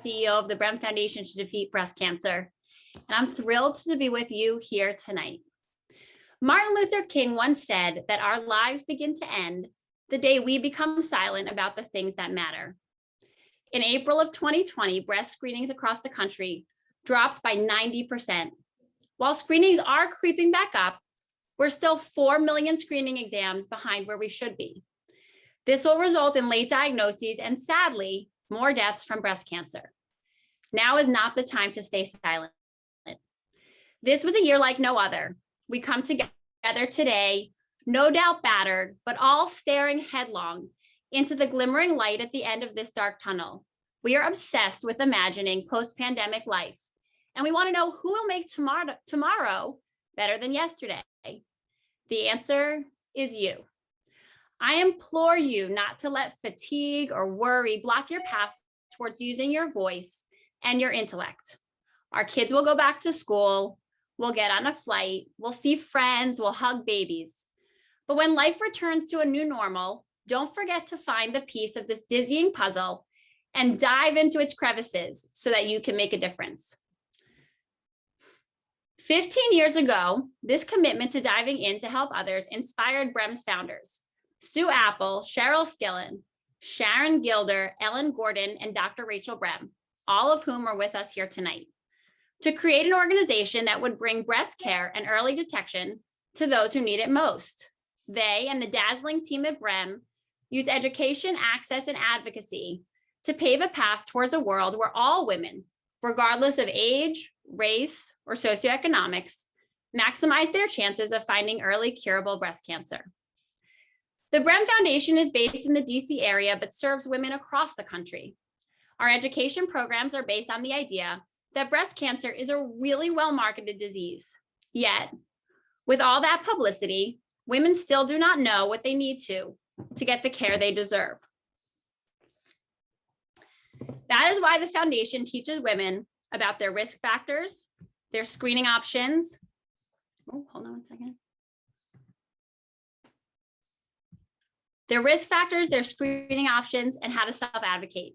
CEO of the Brem Foundation to Defeat Breast Cancer, and I'm thrilled to be with you here tonight. Martin Luther King once said that our lives begin to end the day we become silent about the things that matter. In April of 2020, breast screenings across the country dropped by 90%. While screenings are creeping back up, we're still 4 million screening exams behind where we should be. This will result in late diagnoses and, sadly, more deaths from breast cancer. Now is not the time to stay silent. This was a year like no other. We come together today, no doubt battered, but all staring headlong into the glimmering light at the end of this dark tunnel. We are obsessed with imagining post-pandemic life, and we want to know who will make tomorrow better than yesterday. The answer is you. I implore you not to let fatigue or worry block your path towards using your voice and your intellect. Our kids will go back to school, we'll get on a flight, we'll see friends, we'll hug babies. But when life returns to a new normal, don't forget to find the piece of this dizzying puzzle and dive into its crevices so that you can make a difference. 15 years ago, this commitment to diving in to help others inspired Brem's founders, Sue Apple, Cheryl Skillen, Sharon Gilder, Ellen Gordon, and Dr. Rachel Brem, all of whom are with us here tonight, to create an organization that would bring breast care and early detection to those who need it most. They and the dazzling team at Brem use education, access, and advocacy to pave a path towards a world where all women, regardless of age, race, or socioeconomics, maximize their chances of finding early curable breast cancer. The Brem Foundation is based in the DC area, but serves women across the country. Our education programs are based on the idea that breast cancer is a really well-marketed disease. Yet, with all that publicity, women still do not know what they need to get the care they deserve. That is why the foundation teaches women about their risk factors, their screening options. Oh, hold on one second. Their risk factors, their screening options, and how to self-advocate.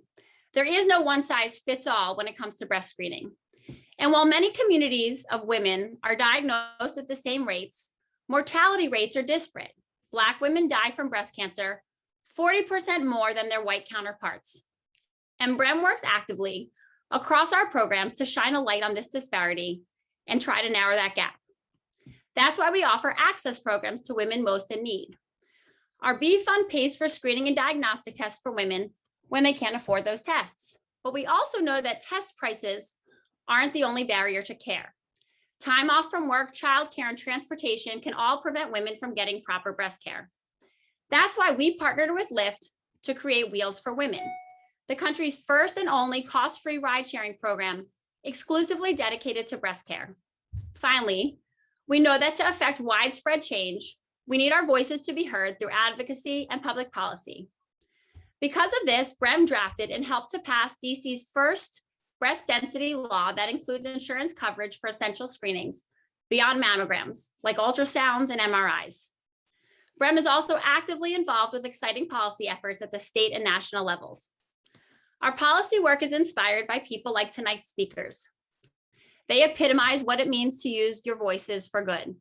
There is no one size fits all when it comes to breast screening. And while many communities of women are diagnosed at the same rates, mortality rates are disparate. Black women die from breast cancer 40% more than their white counterparts. And Brem works actively across our programs to shine a light on this disparity and try to narrow that gap. That's why we offer access programs to women most in need. Our B Fund pays for screening and diagnostic tests for women when they can't afford those tests. But we also know that test prices aren't the only barrier to care. Time off from work, childcare, and transportation can all prevent women from getting proper breast care. That's why we partnered with Lyft to create Wheels for Women, the country's first and only cost-free ride-sharing program exclusively dedicated to breast care. Finally, we know that to affect widespread change, we need our voices to be heard through advocacy and public policy. Because of this, Brem drafted and helped to pass DC's first breast density law that includes insurance coverage for essential screenings beyond mammograms, like ultrasounds and MRIs. Brem is also actively involved with exciting policy efforts at the state and national levels. Our policy work is inspired by people like tonight's speakers. They epitomize what it means to use your voices for good.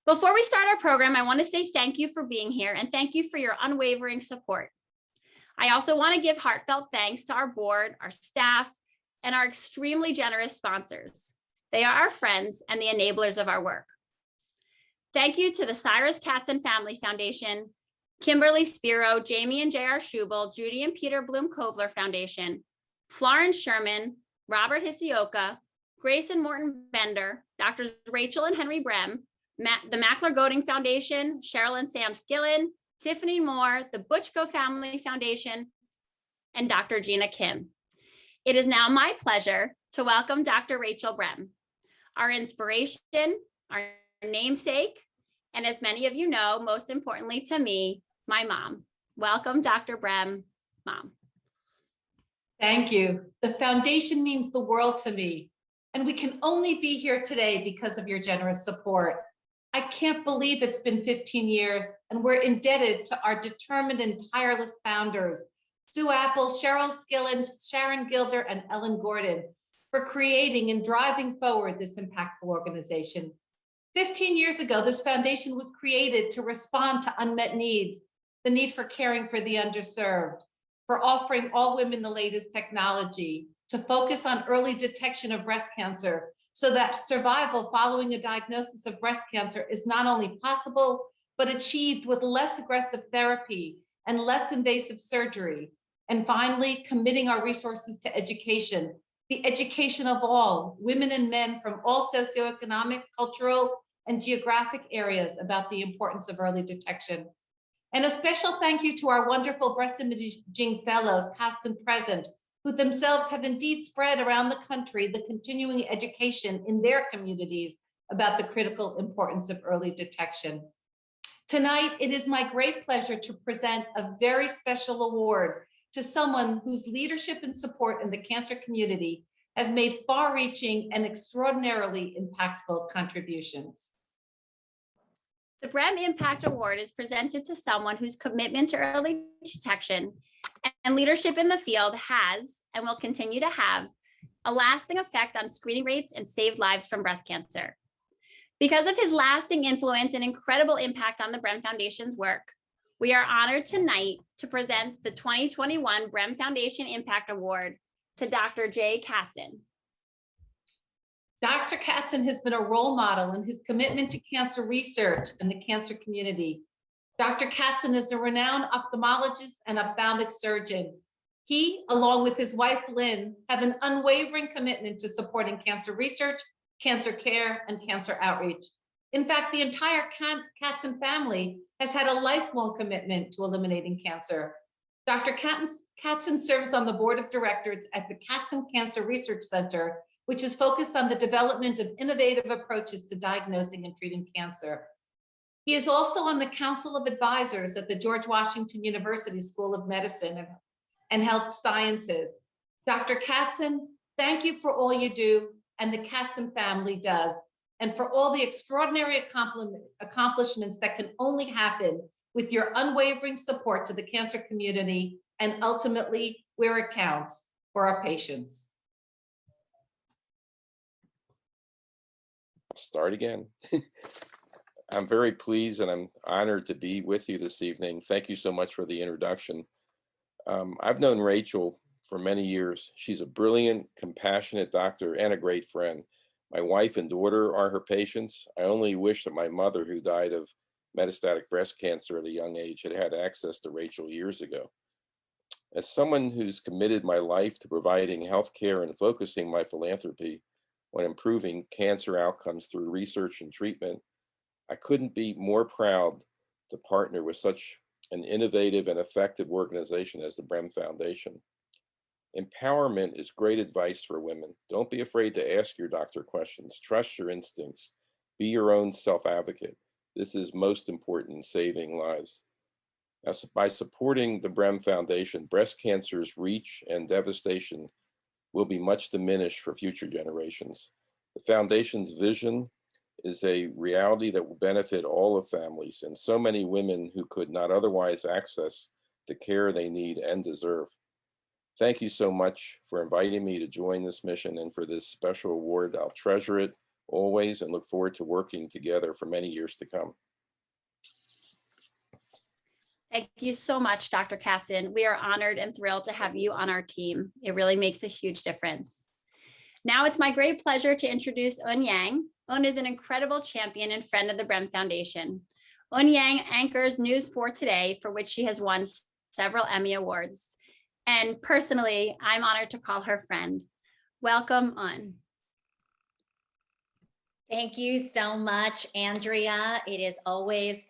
Before we start our program, I want to say thank you for being here and thank you for your unwavering support. I also want to give heartfelt thanks to our board, our staff, and our extremely generous sponsors. They are our friends and the enablers of our work. Thank you to the Cyrus Katzen Family Foundation, Kimberly Spiro, Jamie and J.R. Schubel, Judy and Peter Bloom Kovler Foundation, Florence Sherman, Robert Hisioka, Grace and Morton Bender, Drs. Rachel and Henry Brem, the Mackler Goading Foundation, Cheryl and Sam Skillen, Tiffany Moore, the Butchko Family Foundation, and Dr. Gina Kim. It is now my pleasure to welcome Dr. Rachel Brem, our inspiration, our namesake, and as many of you know, most importantly to me, my mom. Welcome, Dr. Brem, Mom. Thank you. The foundation means the world to me, and we can only be here today because of your generous support. I can't believe it's been 15 years, and we're indebted to our determined and tireless founders, Sue Apple, Cheryl Skillen, Sharon Gilder, and Ellen Gordon for creating and driving forward this impactful organization. 15 years ago, this foundation was created to respond to unmet needs, the need for caring for the underserved, for offering all women the latest technology, to focus on early detection of breast cancer so that survival following a diagnosis of breast cancer is not only possible, but achieved with less aggressive therapy and less invasive surgery. And finally, committing our resources to education, the education of all, women and men from all socioeconomic, cultural, and geographic areas about the importance of early detection. And a special thank you to our wonderful breast imaging fellows, past and present, who themselves have indeed spread around the country the continuing education in their communities about the critical importance of early detection. Tonight, it is my great pleasure to present a very special award to someone whose leadership and support in the cancer community has made far-reaching and extraordinarily impactful contributions. The BREM Impact Award is presented to someone whose commitment to early detection and leadership in the field has and will continue to have a lasting effect on screening rates and saved lives from breast cancer. Because of his lasting influence and incredible impact on the BREM Foundation's work, we are honored tonight to present the 2021 BREM Foundation Impact Award to Dr. Jay Katzen. Dr. Katzen has been a role model in his commitment to cancer research and the cancer community. Dr. Katzen is a renowned ophthalmologist and ophthalmic surgeon. He, along with his wife, Lynn, have an unwavering commitment to supporting cancer research, cancer care, and cancer outreach. In fact, the entire Katzen family has had a lifelong commitment to eliminating cancer. Dr. Katzen serves on the board of directors at the Katzen Cancer Research Center, which is focused on the development of innovative approaches to diagnosing and treating cancer. He is also on the Council of Advisors at the George Washington University School of Medicine and Health Sciences. Dr. Katzen, thank you for all you do and the Katzen family does, and for all the extraordinary accomplishments that can only happen with your unwavering support to the cancer community and ultimately, where it counts, for our patients. I'll start again. I'm very pleased and I'm honored to be with you this evening. Thank you so much for the introduction. I've known Rachel for many years. She's a brilliant, compassionate doctor and a great friend. My wife and daughter are her patients. I only wish that my mother, who died of metastatic breast cancer at a young age, had had access to Rachel years ago. As someone who's committed my life to providing health care and focusing my philanthropy on improving cancer outcomes through research and treatment, I couldn't be more proud to partner with such an innovative and effective organization as the BREM Foundation. Empowerment is great advice for women. Don't be afraid to ask your doctor questions. Trust your instincts. Be your own self-advocate. This is most important in saving lives. As by supporting the BREM Foundation, breast cancer's reach and devastation will be much diminished for future generations. The Foundation's vision is a reality that will benefit all of families and so many women who could not otherwise access the care they need and deserve. Thank you so much for inviting me to join this mission and for this special award. I'll treasure it always and look forward to working together for many years to come. Thank you so much, Dr. Katzen. We are honored and thrilled to have you on our team. It really makes a huge difference. Now it's my great pleasure to introduce Un Yang. Un is an incredible champion and friend of the BREM Foundation. Un Yang anchors News 4 Today, for which she has won several Emmy Awards. And personally, I'm honored to call her friend. Welcome, Un. Thank you so much, Andrea. It is always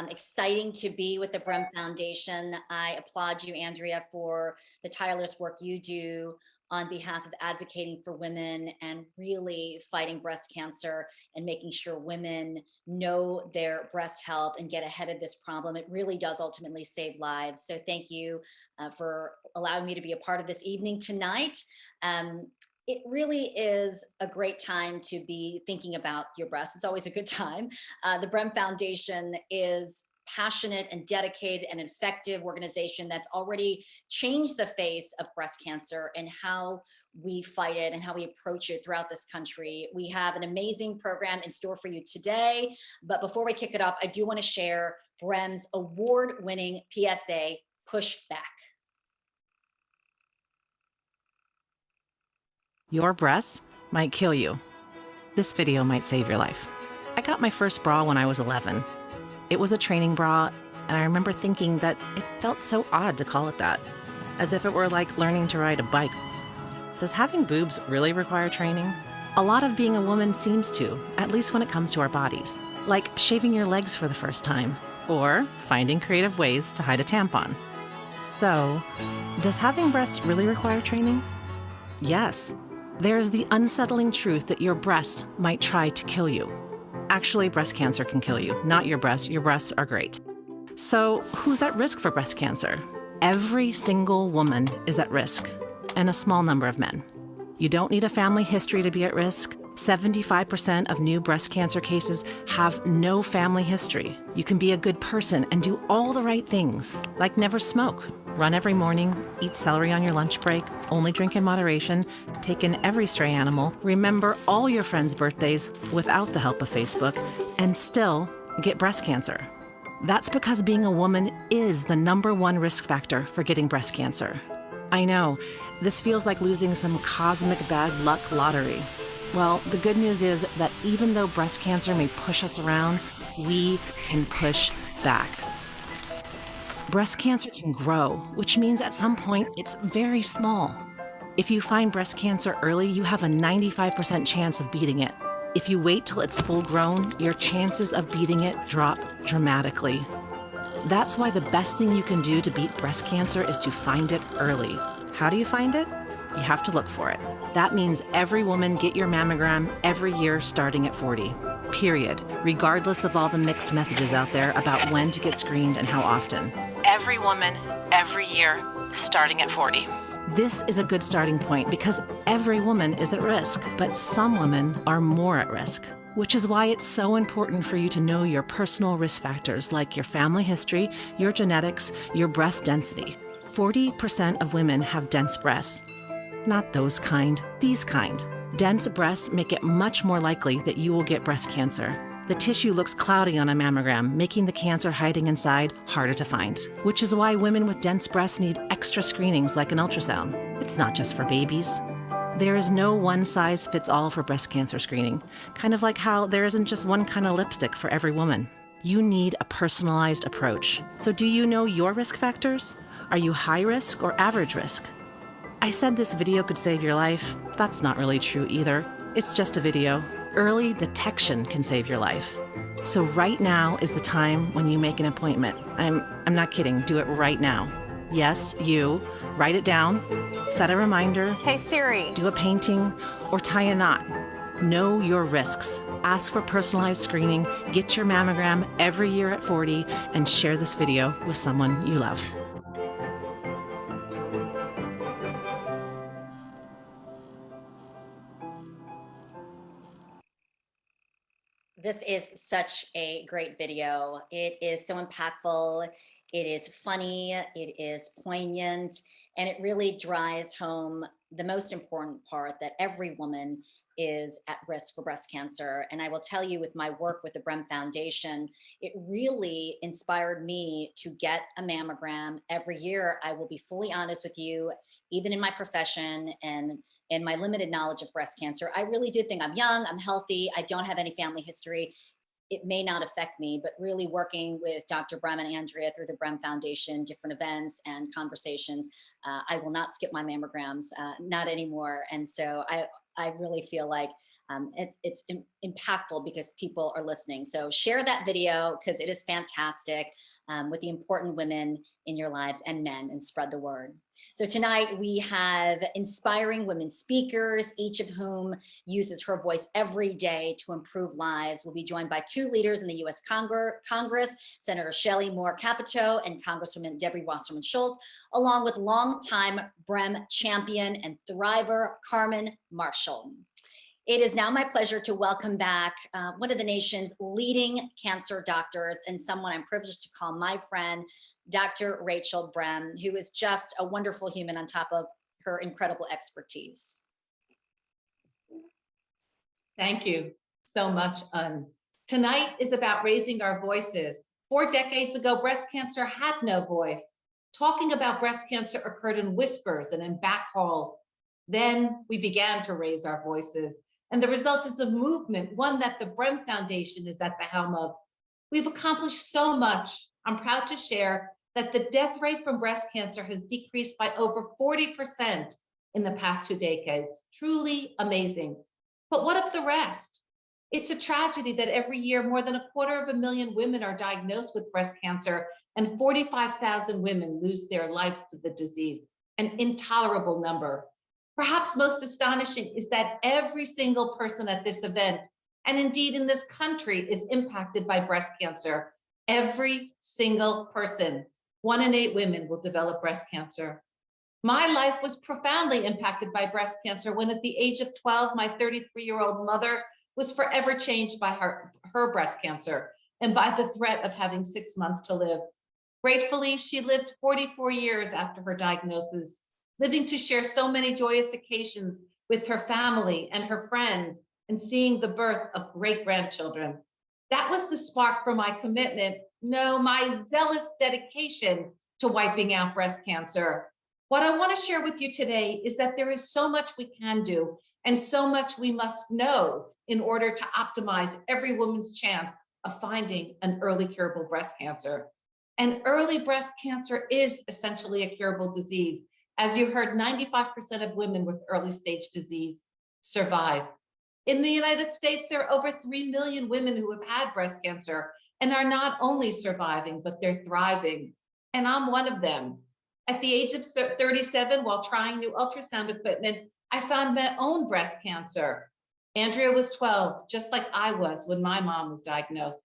exciting to be with the BREM Foundation. I applaud you, Andrea, for the tireless work you do on behalf of advocating for women and really fighting breast cancer and making sure women know their breast health and get ahead of this problem. It really does ultimately save lives. So thank you for allowing me to be a part of this evening tonight. It really is a great time to be thinking about your breast. It's always a good time. The BREM Foundation is passionate and dedicated and effective organization that's already changed the face of breast cancer and how we fight it and how we approach it throughout this country. We have an amazing program in store for you today. But before we kick it off, I do want to share BREM's award-winning PSA, Push Back. Your breasts might kill you. This video might save your life. I got my first bra when I was 11. It was a training bra, and I remember thinking that it felt so odd to call it that, as if it were like learning to ride a bike. Does having boobs really require training? A lot of being a woman seems to, at least when it comes to our bodies, like shaving your legs for the first time, or finding creative ways to hide a tampon. So, does having breasts really require training? Yes. There is the unsettling truth that your breasts might try to kill you. Actually, breast cancer can kill you, not your breasts. Your breasts are great. So, who's at risk for breast cancer? Every single woman is at risk, and a small number of men. You don't need a family history to be at risk. 75% of new breast cancer cases have no family history. You can be a good person and do all the right things, like never smoke, run every morning, eat celery on your lunch break, only drink in moderation, take in every stray animal, remember all your friends' birthdays without the help of Facebook, and still get breast cancer. That's because being a woman is the #1 risk factor for getting breast cancer. I know, this feels like losing some cosmic bad luck lottery. Well, the good news is that even though breast cancer may push us around, we can push back. Breast cancer can grow, which means at some point it's very small. If you find breast cancer early, you have a 95% chance of beating it. If you wait till it's full grown, your chances of beating it drop dramatically. That's why the best thing you can do to beat breast cancer is to find it early. How do you find it? You have to look for it. That means every woman get your mammogram every year starting at 40. Period. Regardless of all the mixed messages out there about when to get screened and how often. Every woman, every year, starting at 40. This is a good starting point because every woman is at risk, but some women are more at risk, which is why it's so important for you to know your personal risk factors like your family history, your genetics, your breast density. 40% of women have dense breasts. Not those kind, these kind. Dense breasts make it much more likely that you will get breast cancer. The tissue looks cloudy on a mammogram, making the cancer hiding inside harder to find, which is why women with dense breasts need extra screenings like an ultrasound. It's not just for babies. There is no one-size-fits-all for breast cancer screening, kind of like how there isn't just one kind of lipstick for every woman. You need a personalized approach. So do you know your risk factors? Are you high risk or average risk? I said this video could save your life. That's not really true either. It's just a video. Early detection can save your life. So right now is the time when you make an appointment. I'm not kidding. Do it right now. Yes, you. Write it down. Set a reminder. Hey Siri. Do a painting or tie a knot. Know your risks. Ask for personalized screening. Get your mammogram every year at 40 and share this video with someone you love. This is such a great video. It is so impactful. It is funny. It is poignant. And it really drives home the most important part that every woman is at risk for breast cancer. And I will tell you, with my work with the BREM Foundation, it really inspired me to get a mammogram every year. I will be fully honest with you, even in my profession and in my limited knowledge of breast cancer, I really did think I'm young, I'm healthy, I don't have any family history. It may not affect me, but really working with Dr. BREM and Andrea through the BREM Foundation, different events and conversations, I will not skip my mammograms, not anymore. And so I really feel like it's impactful because people are listening. So share that video because it is fantastic with the important women in your lives and men, and spread the word. So tonight we have inspiring women speakers, each of whom uses her voice every day to improve lives. We'll be joined by two leaders in the U.S. Congress, Senator Shelley Moore Capito and Congresswoman Debbie Wasserman Schultz, along with longtime BREM champion and thriver Carmen Marshall. It is now my pleasure to welcome back one of the nation's leading cancer doctors and someone I'm privileged to call my friend, Dr. Rachel Brem, who is just a wonderful human on top of her incredible expertise. Thank you so much. Tonight is about raising our voices. 4 decades ago, breast cancer had no voice. Talking about breast cancer occurred in whispers and in back halls. Then we began to raise our voices. And the result is a movement, one that the Brem Foundation is at the helm of. We've accomplished so much. I'm proud to share that the death rate from breast cancer has decreased by over 40% in the past 2 decades. Truly amazing. But what of the rest? It's a tragedy that every year more than 250,000 women are diagnosed with breast cancer and 45,000 women lose their lives to the disease, an intolerable number. Perhaps most astonishing is that every single person at this event, and indeed in this country, is impacted by breast cancer. Every single person. 1 in 8 women will develop breast cancer. My life was profoundly impacted by breast cancer when at the age of 12, my 33-year-old mother was forever changed by her breast cancer and by the threat of having 6 months to live. Gratefully, she lived 44 years after her diagnosis, living to share so many joyous occasions with her family and her friends and seeing the birth of great-grandchildren. That was the spark for my commitment, no, my zealous dedication to wiping out breast cancer. What I want to share with you today is that there is so much we can do and so much we must know in order to optimize every woman's chance of finding an early curable breast cancer. And early breast cancer is essentially a curable disease. As you heard, 95% of women with early stage disease survive. In the United States, there are over 3 million women who have had breast cancer and are not only surviving, but they're thriving. And I'm one of them. At the age of 37, while trying new ultrasound equipment, I found my own breast cancer. Andrea was 12, just like I was when my mom was diagnosed.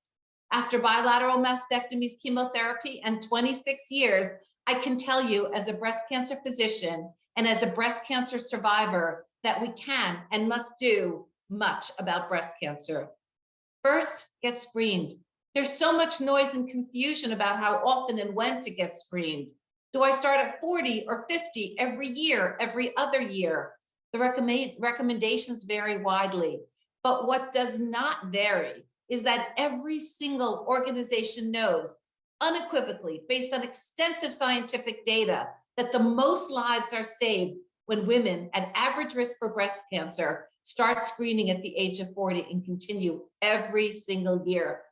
After bilateral mastectomies, chemotherapy, and 26 years, I can tell you as a breast cancer physician and as a breast cancer survivor that we can and must do much about breast cancer. First, get screened. There's so much noise and confusion about how often and when to get screened. Do I start at 40 or 50 every year, every other year? The recommendations vary widely, but what does not vary is that every single organization knows unequivocally, based on extensive scientific data, that the most lives are saved when women at average risk for breast cancer start screening at the age of 40 and continue every single year.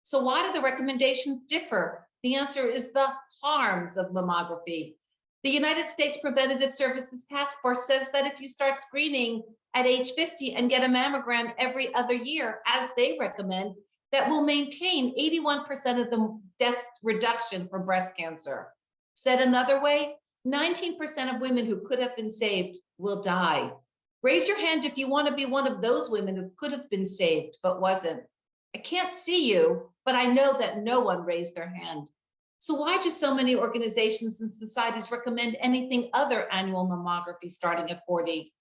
So why do the recommendations differ? The answer is the harms of mammography. The United States Preventative Services Task Force says that if you start screening at age 50 and get a mammogram every other year, as they recommend, that will maintain 81% of the death reduction from breast cancer. Said another way, 19% of women who could have been saved will die. Raise your hand if you want to be one of those women who could have been saved but wasn't. I can't see you, but I know that no one raised their hand. So why do so many organizations and societies recommend anything other annual mammography starting at 40?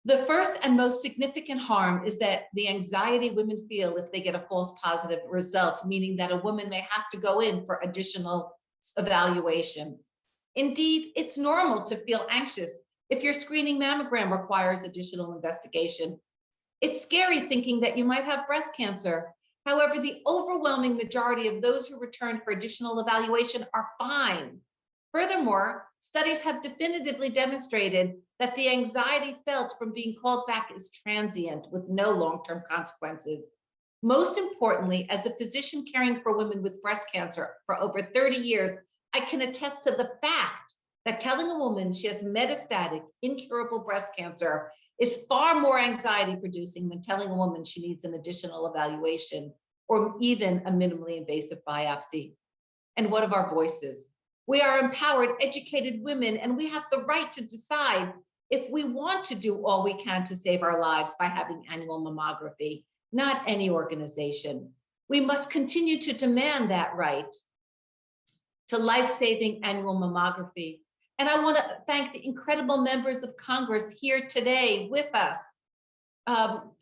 The first and most significant harm is that the anxiety women feel if they get a false positive result, meaning that a woman may have to go in for additional evaluation. Indeed, it's normal to feel anxious if your screening mammogram requires additional investigation. It's scary thinking that you might have breast cancer. However, the overwhelming majority of those who return for additional evaluation are fine. Furthermore, studies have definitively demonstrated that the anxiety felt from being called back is transient with no long-term consequences. Most importantly, as a physician caring for women with breast cancer for over 30 years, I can attest to the fact that telling a woman she has metastatic, incurable breast cancer is far more anxiety producing than telling a woman she needs an additional evaluation or even a minimally invasive biopsy. And what of our voices? We are empowered, educated women, and we have the right to decide if we want to do all we can to save our lives by having annual mammography, not any organization. We must continue to demand that right to life-saving annual mammography. And I want to thank the incredible members of Congress here today with us.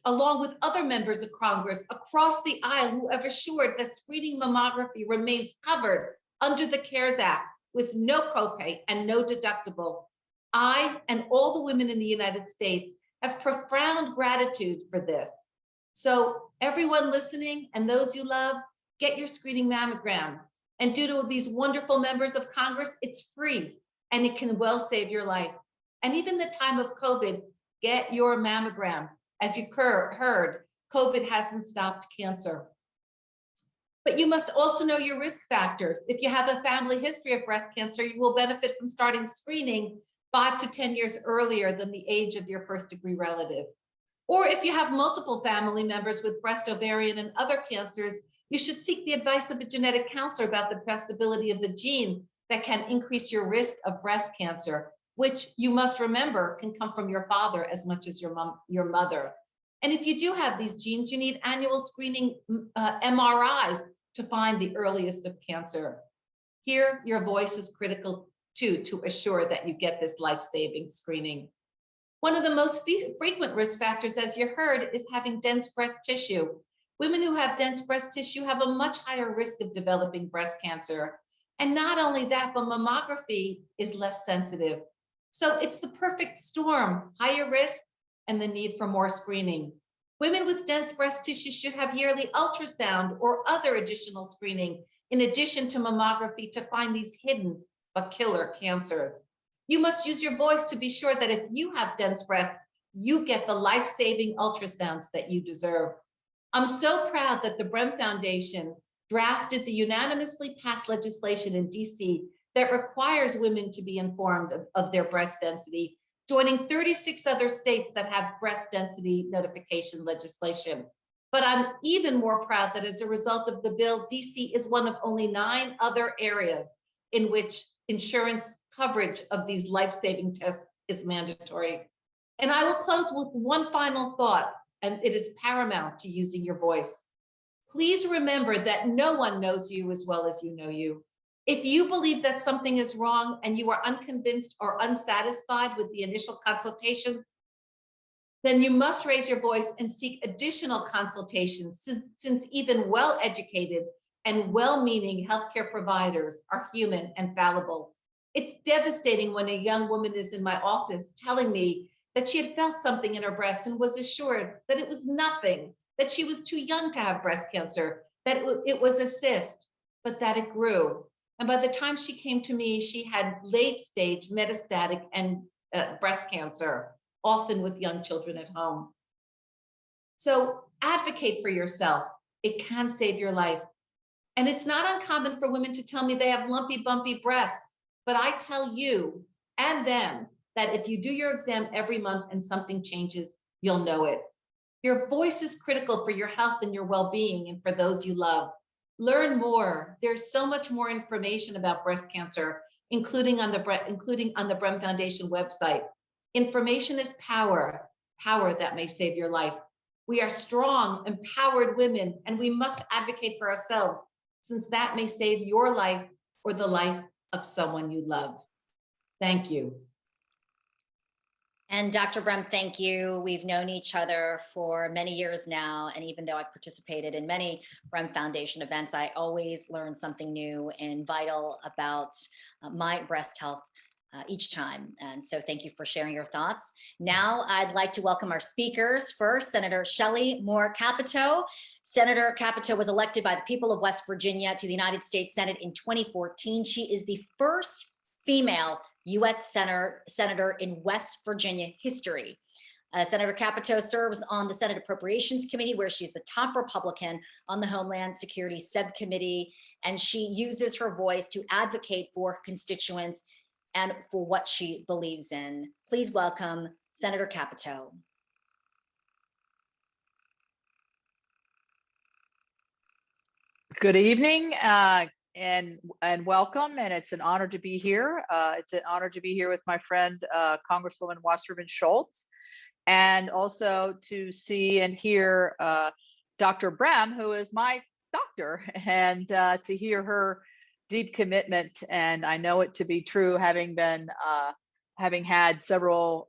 along with other members of Congress across the aisle who have assured that screening mammography remains covered under the CARES Act with no copay and no deductible. I and all the women in the United States have profound gratitude for this. So everyone listening and those you love, get your screening mammogram. And due to these wonderful members of Congress, it's free and it can well save your life. And even the time of COVID, get your mammogram. As you heard, COVID hasn't stopped cancer. But you must also know your risk factors. If you have a family history of breast cancer, you will benefit from starting screening 5 to 10 years earlier than the age of your first-degree relative. Or if you have multiple family members with breast, ovarian, and other cancers, you should seek the advice of a genetic counselor about the possibility of the gene that can increase your risk of breast cancer, which you must remember can come from your father as much as your mother. And if you do have these genes, you need annual screening MRIs to find the earliest of cancer. Here, your voice is critical too, to assure that you get this life-saving screening. One of the most frequent risk factors, as you heard, is having dense breast tissue. Women who have dense breast tissue have a much higher risk of developing breast cancer. And not only that, but mammography is less sensitive. So it's the perfect storm, higher risk and the need for more screening. Women with dense breast tissue should have yearly ultrasound or other additional screening in addition to mammography to find these hidden but killer cancers. You must use your voice to be sure that if you have dense breasts, you get the life-saving ultrasounds that you deserve. I'm so proud that the Brem Foundation drafted the unanimously passed legislation in DC that requires women to be informed of their breast density, joining 36 other states that have breast density notification legislation. But I'm even more proud that as a result of the bill, DC is one of only 9 other areas in which insurance coverage of these life-saving tests is mandatory. And I will close with one final thought, and it is paramount to using your voice. Please remember that no one knows you as well as you know you. If you believe that something is wrong and you are unconvinced or unsatisfied with the initial consultations, then you must raise your voice and seek additional consultations, since even well-educated and well-meaning healthcare providers are human and fallible. It's devastating when a young woman is in my office telling me that she had felt something in her breast and was assured that it was nothing, that she was too young to have breast cancer, that it was a cyst, but that it grew. And by the time she came to me, she had late-stage metastatic and breast cancer, often with young children at home. So advocate for yourself. It can save your life. And it's not uncommon for women to tell me they have lumpy, bumpy breasts, but I tell you and them that if you do your exam every month and something changes, you'll know it. Your voice is critical for your health and your well-being and for those you love. Learn more. There's so much more information about breast cancer, including on the Brem Foundation website. Information is power, power that may save your life. We are strong, empowered women, and we must advocate for ourselves, since that may save your life or the life of someone you love. Thank you. And Dr. Brem, thank you. We've known each other for many years now, and even though I've participated in many Brem Foundation events, I always learn something new and vital about my breast health each time. And so thank you for sharing your thoughts. Now I'd like to welcome our speakers. First, Senator Shelley Moore Capito. Senator Capito was elected by the people of West Virginia to the United States Senate in 2014. She is the first female U.S. senator in West Virginia history. Senator Capito serves on the Senate Appropriations Committee, where she's the top Republican on the Homeland Security Subcommittee, and she uses her voice to advocate for her constituents and for what she believes in. Please welcome Senator Capito. Good evening and welcome, and it's an honor to be here. It's an honor to be here with my friend Congresswoman Wasserman Schultz, and also to see and hear Dr. Brem, who is my doctor, and to hear her deep commitment. And I know it to be true, having been having had several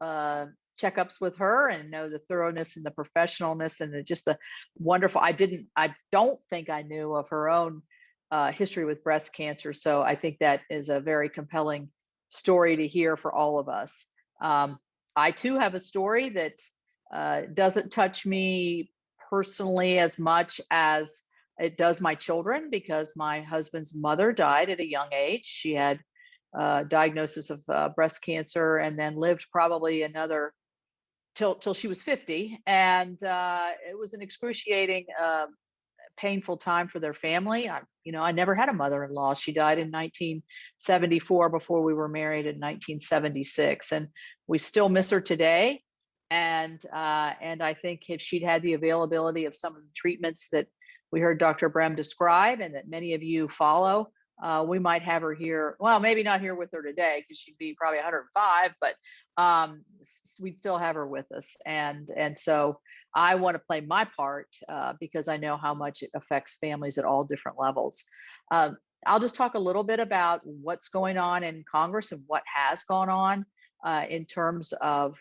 checkups with her and know the thoroughness and the professionalness and just the wonderful. I don't think I knew of her own history with breast cancer. So I think that is a very compelling story to hear for all of us. I too have a story that doesn't touch me personally as much as it does my children, because my husband's mother died at a young age. She had diagnosis of breast cancer and then lived probably another till she was 50. And it was an excruciating, painful time for their family. I never had a mother-in-law. She died in 1974 before we were married in 1976. And we still miss her today. And I think if she'd had the availability of some of the treatments that we heard Dr. Brem describe and that many of you follow, we might have her here. Well, maybe not here with her today because she'd be probably 105, but we'd still have her with us. And so I want to play my part because I know how much it affects families at all different levels. I'll just talk a little bit about what's going on in Congress and what has gone on in terms of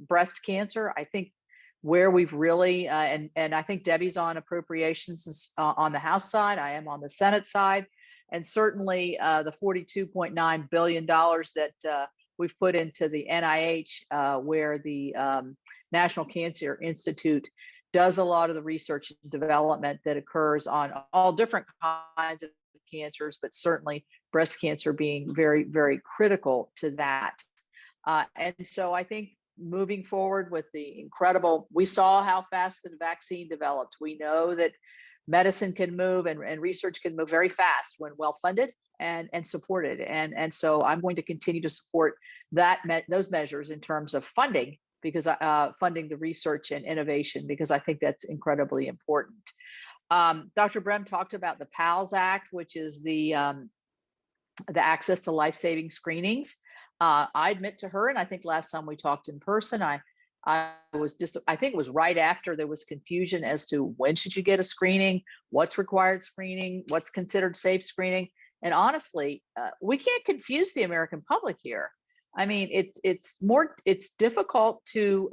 breast cancer. I think where we've really, and I think Debbie's on appropriations on the House side, I am on the Senate side, and certainly the $42.9 billion that we've put into the NIH, where the National Cancer Institute does a lot of the research and development that occurs on all different kinds of cancers, but certainly breast cancer being very, very critical to that. And so I think moving forward with the incredible, we saw how fast the vaccine developed. We know that medicine can move and research can move very fast when well funded and supported. And so I'm going to continue to support those measures in terms of funding, because funding the research and innovation, because I think that's incredibly important. Dr. Brem talked about the PALS Act, which is the access to life-saving screenings. I admit to her, and I think last time we talked in person, I think it was right after there was confusion as to when should you get a screening, what's required screening, what's considered safe screening. And honestly, we can't confuse the American public here. I mean, it's difficult to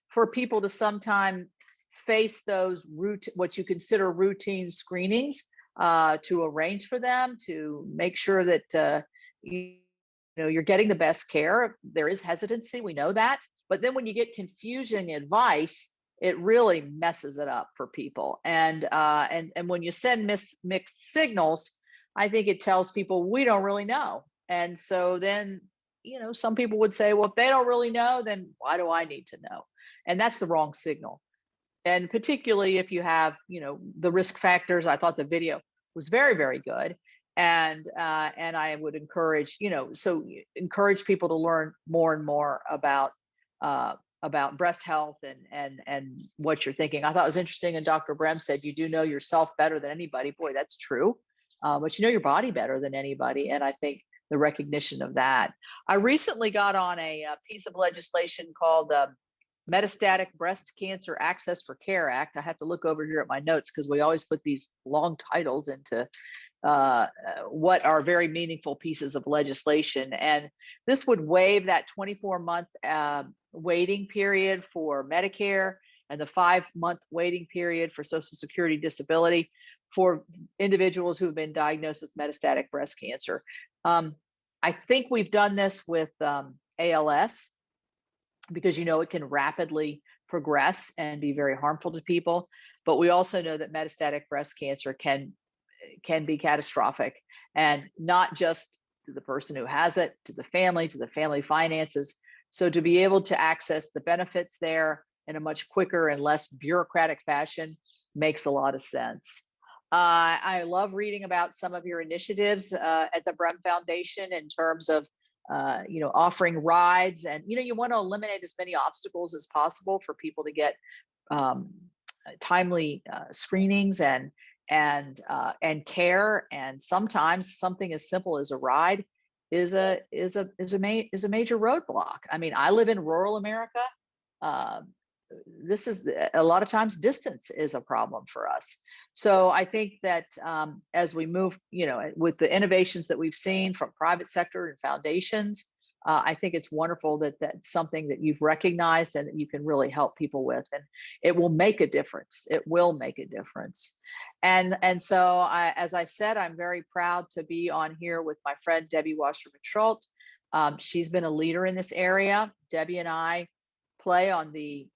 for people to sometimes face those what you consider routine screenings, to arrange for them, to make sure that you're getting the best care. There is hesitancy, we know that, but then when you get confusing advice, it really messes it up for people. And when you send mixed signals, I think it tells people we don't really know. And so then, some people would say, well, if they don't really know, then why do I need to know? And that's the wrong signal. And particularly if you have, the risk factors. I thought the video was very, very good. And I would encourage, encourage people to learn more and more about breast health and what you're thinking. I thought it was interesting. And Dr. Brem said, you do know yourself better than anybody. Boy, that's true. But you know your body better than anybody. And I think the recognition of that. I recently got on a piece of legislation called the Metastatic Breast Cancer Access for Care Act. I have to look over here at my notes because we always put these long titles into what are very meaningful pieces of legislation. And this would waive that 24-month waiting period for Medicare and the 5-month waiting period for Social Security disability for individuals who have been diagnosed with metastatic breast cancer. I think we've done this with ALS because, it can rapidly progress and be very harmful to people. But we also know that metastatic breast cancer can be catastrophic, and not just to the person who has it, to the family finances. So to be able to access the benefits there in a much quicker and less bureaucratic fashion makes a lot of sense. I love reading about some of your initiatives at the Brem Foundation in terms of, offering rides, and, you want to eliminate as many obstacles as possible for people to get timely screenings and care. And sometimes something as simple as a ride is a major roadblock. I mean, I live in rural America. This is a lot of times distance is a problem for us. So I think that as we move, with the innovations that we've seen from private sector and foundations, I think it's wonderful that that's something that you've recognized and that you can really help people with, and it will make a difference. It will make a difference. And so, as I said, I'm very proud to be on here with my friend Debbie Wasserman Schultz. She's been a leader in this area. Debbie and I play on the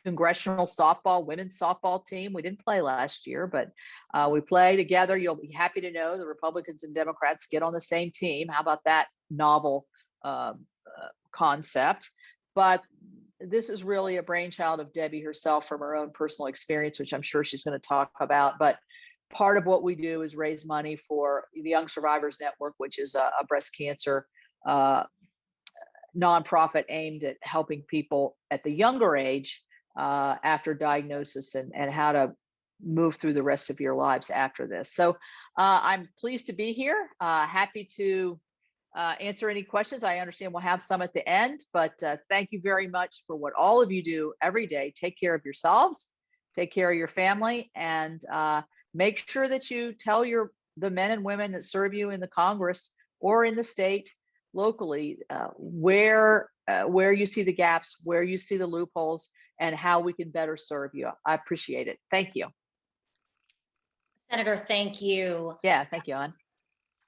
congressional softball, women's softball team. We didn't play last year, but we play together. You'll be happy to know the Republicans and Democrats get on the same team. How about that novel concept? But this is really a brainchild of Debbie herself from her own personal experience, which I'm sure she's going to talk about. But part of what we do is raise money for the Young Survivors Network, which is a breast cancer nonprofit aimed at helping people at the younger age after diagnosis and how to move through the rest of your lives after this. So I'm pleased to be here. Happy to answer any questions. I understand we'll have some at the end, but thank you very much for what all of you do every day. Take care of yourselves, take care of your family, and make sure that you tell the men and women that serve you in the Congress or in the state locally where you see the gaps, where you see the loopholes, and how we can better serve you. I appreciate it. Thank you. Senator, thank you. Yeah, thank you, Ann.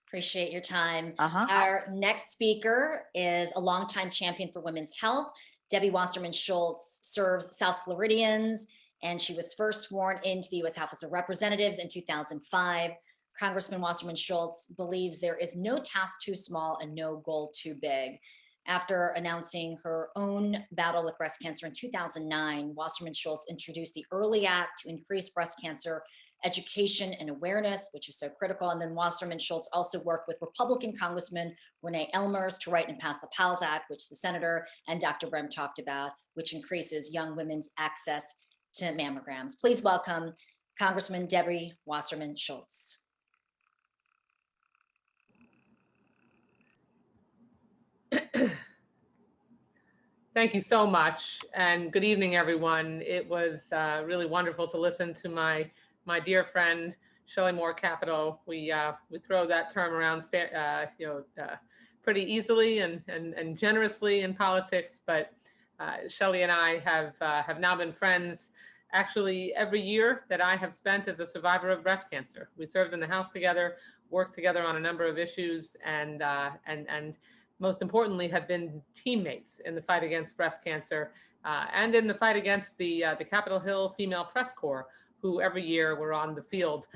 Appreciate your time. Uh-huh. Our next speaker is a longtime champion for women's health. Debbie Wasserman Schultz serves South Floridians, and she was first sworn into the U.S. House of Representatives in 2005. Congressman Wasserman Schultz believes there is no task too small and no goal too big. After announcing her own battle with breast cancer in 2009, Wasserman Schultz introduced the Early Act to increase breast cancer education and awareness, which is so critical. And then Wasserman Schultz also worked with Republican Congressman Renee Elmers to write and pass the PALS Act, which the senator and Dr. Brem talked about, which increases young women's access to mammograms. Please welcome Congressman Debbie Wasserman Schultz. Thank you so much, and good evening, everyone. It was really wonderful to listen to my dear friend Shelley Moore Capito. We throw that term around pretty easily and generously in politics, but Shelley and I have now been friends actually every year that I have spent as a survivor of breast cancer. We served in the House together, worked together on a number of issues, and most importantly, have been teammates in the fight against breast cancer and in the fight against the Capitol Hill Female Press Corps, who every year were on the field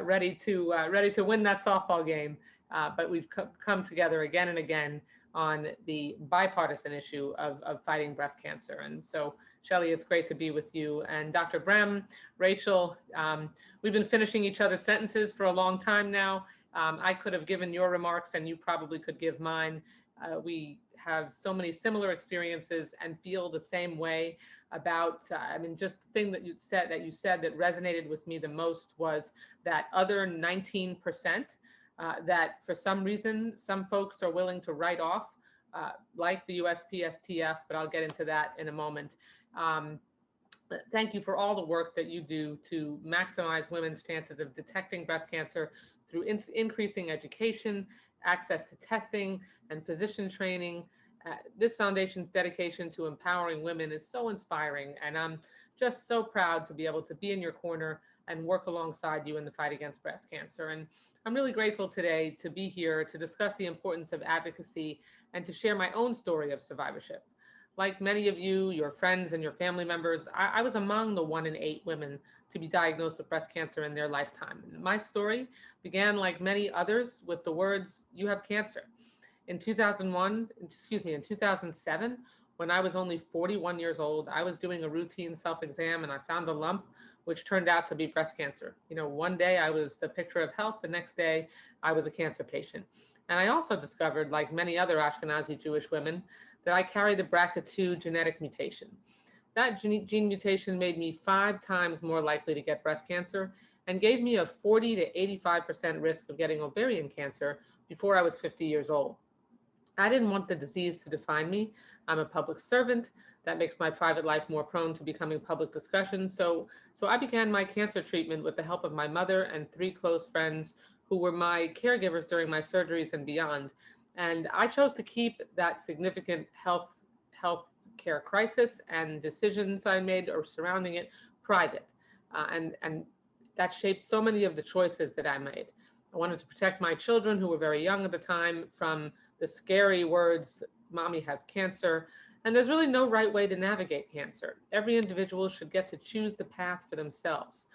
ready to win that softball game. But we've come together again and again on the bipartisan issue of fighting breast cancer. And so, Shelley, it's great to be with you. And Dr. Brem, Rachel, we've been finishing each other's sentences for a long time now. I could have given your remarks and you probably could give mine. We have so many similar experiences and feel the same way about, just the thing that you said that resonated with me the most was that other 19% that for some reason, some folks are willing to write off, like the USPSTF, but I'll get into that in a moment. Thank you for all the work that you do to maximize women's chances of detecting breast cancer through increasing education, access to testing, and physician training. This foundation's dedication to empowering women is so inspiring, and I'm just so proud to be able to be in your corner and work alongside you in the fight against breast cancer. And I'm really grateful today to be here to discuss the importance of advocacy and to share my own story of survivorship. Like many of you, your friends and your family members, I was among the 1 in 8 women to be diagnosed with breast cancer in their lifetime. My story began, like many others, with the words, "You have cancer." In 2007, when I was only 41 years old, I was doing a routine self-exam and I found a lump, which turned out to be breast cancer. One day I was the picture of health, the next day I was a cancer patient. And I also discovered, like many other Ashkenazi Jewish women, that I carried the BRCA2 genetic mutation. That gene mutation made me 5 times more likely to get breast cancer and gave me a 40 to 85% risk of getting ovarian cancer before I was 50 years old. I didn't want the disease to define me. I'm a public servant. That makes my private life more prone to becoming public discussion. So I began my cancer treatment with the help of my mother and 3 close friends who were my caregivers during my surgeries and beyond. And I chose to keep that significant health care crisis and decisions I made or surrounding it private. And that shaped so many of the choices that I made. I wanted to protect my children, who were very young at the time, from the scary words, "Mommy has cancer." And there's really no right way to navigate cancer. Every individual should get to choose the path for themselves.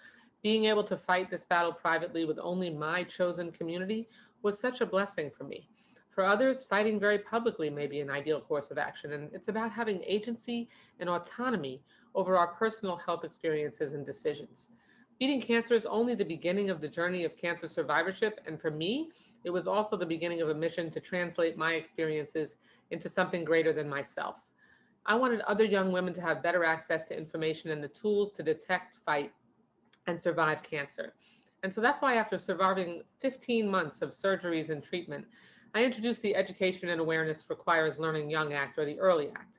Being able to fight this battle privately with only my chosen community was such a blessing for me. For others, fighting very publicly may be an ideal course of action, and it's about having agency and autonomy over our personal health experiences and decisions. Beating cancer is only the beginning of the journey of cancer survivorship, and for me, it was also the beginning of a mission to translate my experiences into something greater than myself. I wanted other young women to have better access to information and the tools to detect, fight, and survive cancer. And so that's why, after surviving 15 months of surgeries and treatment, I introduced the Education and Awareness Requires Learning Young Act, or the EARLY Act.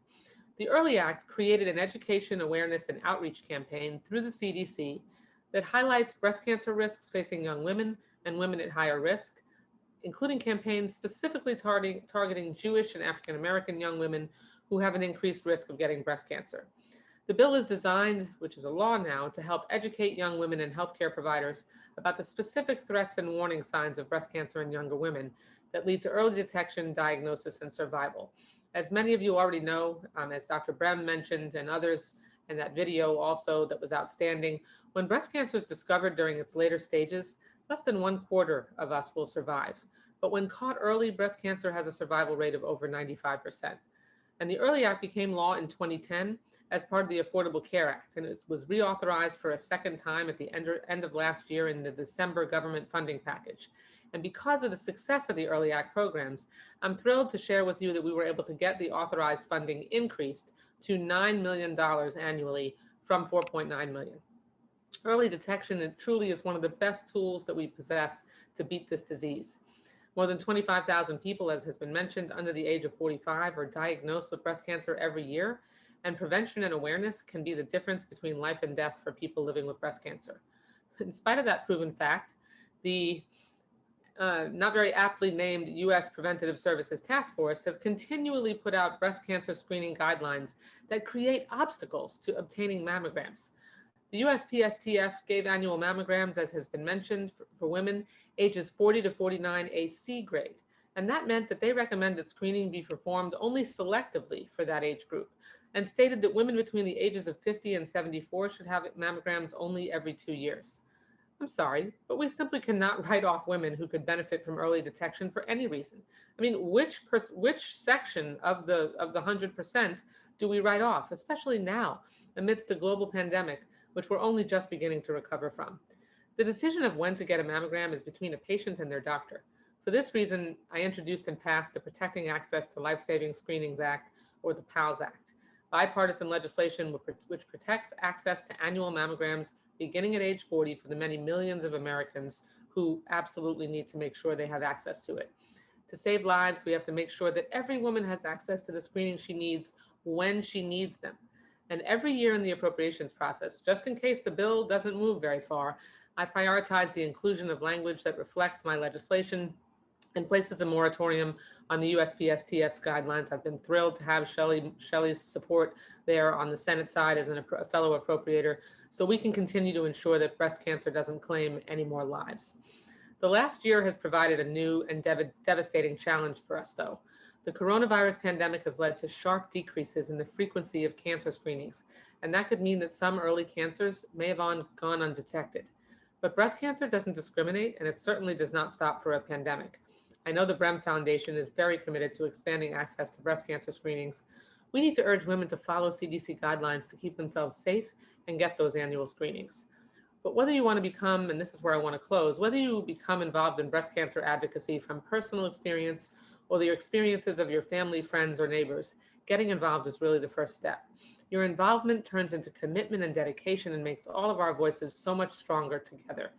The EARLY Act created an education, awareness, and outreach campaign through the CDC that highlights breast cancer risks facing young women and women at higher risk, including campaigns specifically targeting Jewish and African American young women who have an increased risk of getting breast cancer. The bill is designed, which is a law now, to help educate young women and healthcare providers about the specific threats and warning signs of breast cancer in younger women that lead to early detection, diagnosis, and survival. As many of you already know, as Dr. Brem mentioned and others in that video also that was outstanding, when breast cancer is discovered during its later stages, less than 1/4 of us will survive. But when caught early, breast cancer has a survival rate of over 95%. And the EARLY Act became law in 2010 as part of the Affordable Care Act, and it was reauthorized for a second time at the end of last year in the December government funding package. And because of the success of the EARLY Act programs, I'm thrilled to share with you that we were able to get the authorized funding increased to $9 million annually from $4.9 million. Early detection, it truly is one of the best tools that we possess to beat this disease. More than 25,000 people, as has been mentioned, under the age of 45 are diagnosed with breast cancer every year, and prevention and awareness can be the difference between life and death for people living with breast cancer. In spite of that proven fact, the not very aptly named U.S. Preventative Services Task Force has continually put out breast cancer screening guidelines that create obstacles to obtaining mammograms. The USPSTF gave annual mammograms, as has been mentioned, for women ages 40 to 49 a C grade. And that meant that they recommended screening be performed only selectively for that age group, and stated that women between the ages of 50 and 74 should have mammograms only every 2 years. I'm sorry, but we simply cannot write off women who could benefit from early detection for any reason. I mean, which section of the 100% do we write off, especially now amidst a global pandemic, which we're only just beginning to recover from? The decision of when to get a mammogram is between a patient and their doctor. For this reason, I introduced and passed the Protecting Access to Life-Saving Screenings Act, or the PALS Act, bipartisan legislation which protects access to annual mammograms beginning at age 40 for the many millions of Americans who absolutely need to make sure they have access to it. To save lives, we have to make sure that every woman has access to the screening she needs when she needs them. And every year in the appropriations process, just in case the bill doesn't move very far, I prioritize the inclusion of language that reflects my legislation and places a moratorium on the USPSTF's guidelines. I've been thrilled to have Shelley's support there on the Senate side as a fellow appropriator, so we can continue to ensure that breast cancer doesn't claim any more lives. The last year has provided a new and devastating challenge for us, though. The coronavirus pandemic has led to sharp decreases in the frequency of cancer screenings, and that could mean that some early cancers may have gone undetected. But breast cancer doesn't discriminate, and it certainly does not stop for a pandemic. I know the Brem Foundation is very committed to expanding access to breast cancer screenings. We need to urge women to follow CDC guidelines to keep themselves safe and get those annual screenings. But whether you want to become, and this is where I want to close, whether you become involved in breast cancer advocacy from personal experience or the experiences of your family, friends, or neighbors, getting involved is really the first step. Your involvement turns into commitment and dedication and makes all of our voices so much stronger together.